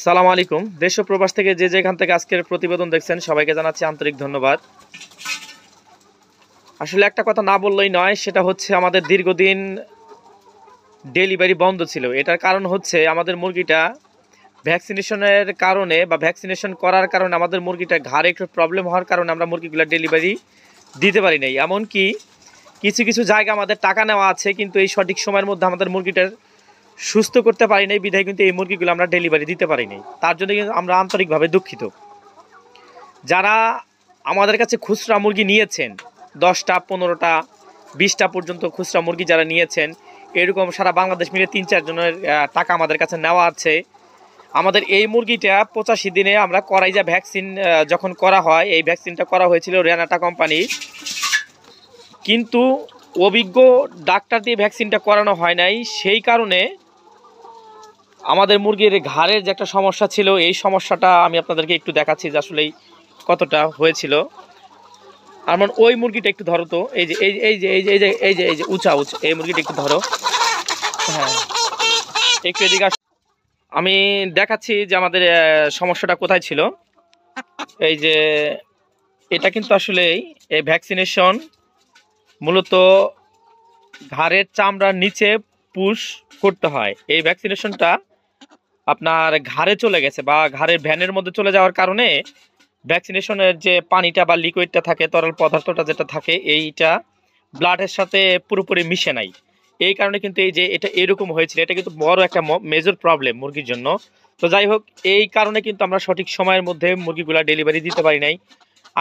সালাম আলাইকুম। দেশ ও প্রবাস থেকে যে যেখান থেকে আজকের প্রতিবেদন দেখছেন সবাইকে জানাচ্ছি আন্তরিক ধন্যবাদ। আসলে একটা কথা না বললেই নয়, সেটা হচ্ছে আমাদের দীর্ঘদিন ডেলিভারি বন্ধ ছিল। এটার কারণ হচ্ছে আমাদের মুরগিটা ভ্যাকসিনেশনের কারণে বা ভ্যাকসিনেশন করার কারণে আমাদের মুরগিটা ঘাড়ে একটু প্রবলেম হওয়ার কারণে আমরা মুরগিগুলো ডেলিভারি দিতে পারি নাই। এমনকি কিছু কিছু জায়গা আমাদের টাকা নেওয়া আছে, কিন্তু এই সঠিক সময়ের মধ্যে আমাদের মুরগিটার সুস্থ করতে পারি নাই, বিধায় কিন্তু এই মুরগিগুলো আমরা ডেলিভারি দিতে পারি নাই। তার জন্য কিন্তু আমরা আন্তরিকভাবে দুঃখিত। যারা আমাদের কাছে খুচরা মুরগি নিয়েছেন, 10টা 15টা 20টা পর্যন্ত খুচরা মুরগি যারা নিয়েছেন, এরকম সারা বাংলাদেশ মিলে 3-4 জনের টাকা আমাদের কাছে নেওয়া আছে। আমাদের এই মুরগিটা 85 দিনে আমরা করাইজা ভ্যাকসিন যখন করা হয়, এই ভ্যাকসিনটা করা হয়েছিল রেনাটা কোম্পানি, কিন্তু অভিজ্ঞ ডাক্তার দিয়ে ভ্যাকসিনটা করানো হয় নাই। সেই কারণে আমাদের মুরগির ঘাড়ের যে একটা সমস্যা ছিল, এই সমস্যাটা আমি আপনাদেরকে একটু দেখাচ্ছি যে আসলে কতটা হয়েছিল। আমার ওই মুরগিটা একটু ধরো তো, এই যে এই এই যে এই যে এই যে এই যে এই যে উঁচা উঁচা এই মুরগিটা একটু ধরো। হ্যাঁ, একটু এদিকে আমি দেখাচ্ছি যে আমাদের সমস্যাটা কোথায় ছিল। এই যে এটা কিন্তু আসলে এই ভ্যাকসিনেশন মূলত ঘাড়ের চামড়ার নিচে পুশ করতে হয়। এই ভ্যাকসিনেশনটা আপনার ঘাড়ে চলে গেছে বা ঘাড়ের ভ্যানের মধ্যে চলে যাওয়ার কারণে ভ্যাকসিনেশনের যে পানিটা বা লিকুইডটা থাকে, তরল পদার্থটা যেটা থাকে, এইটা ব্লাডের সাথে পুরোপুরি মিশে নাই। এই কারণে কিন্তু এই যে এটা এরকম হয়েছিল, এটা কিন্তু বড় একটা মেজর প্রবলেম মুরগির জন্য। তো যাই হোক, এই কারণে কিন্তু আমরা সঠিক সময়ের মধ্যে মুরগিগুলা ডেলিভারি দিতে পারি নাই।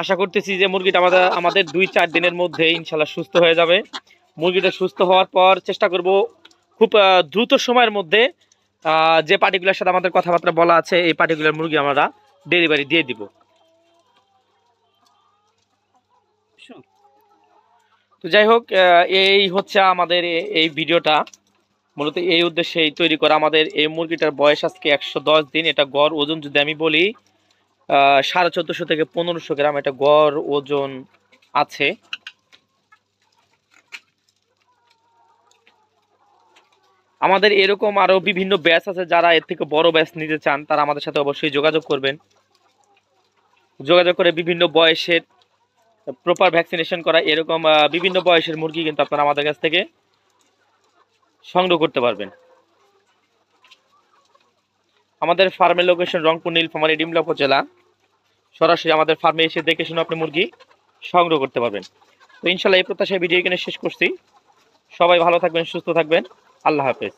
আশা করতেছি যে মুরগিটা আমাদের 2-4 দিনের মধ্যে ইনশাল্লাহ সুস্থ হয়ে যাবে। মুরগিটা সুস্থ হওয়ার পর চেষ্টা করব খুব দ্রুত সময়ের মধ্যে যে পার্টিগুলোর সাথে আমাদের কথাবার্তা বলা আছে, এই পার্টিগুলার মুরগি আমরা ডেলিভারি দিয়ে দিব। তো যাই হোক, এই হচ্ছে আমাদের এই ভিডিওটা মূলত এই উদ্দেশ্যেই তৈরি করা। আমাদের এই মুরগিটার বয়স আজকে 110 দিন। এটা গড় ওজন যদি আমি বলি 1450 থেকে 1500 গ্রাম এটা গড় ওজন আছে। আমাদের এরকম আরো বিভিন্ন ব্যাচ আছে, যারা এর থেকে বড় ব্যাচ নিতে চান তারা আমাদের সাথে অবশ্যই যোগাযোগ করবেন। যোগাযোগ করে বিভিন্ন বয়সের প্রপার ভ্যাকসিনেশন করা এরকম বিভিন্ন বয়সের মুরগি কিন্তু আপনারা আমাদের কাছ থেকে সংগ্রহ করতে পারবেন। আমাদের ফার্মের লোকেশন রংপুর, নীলফামারী, ডিমলা উপজেলা। সরাসরি আমাদের ফার্মে এসে দেখে শুনে আপনি মুরগি সংগ্রহ করতে পারবেন। তো ইনশাল্লাহ এই প্রত্যাশায় ভিডিও এখানে শেষ করছি। সবাই ভালো থাকবেন, সুস্থ থাকবেন। আল্লাহ হাফেজ।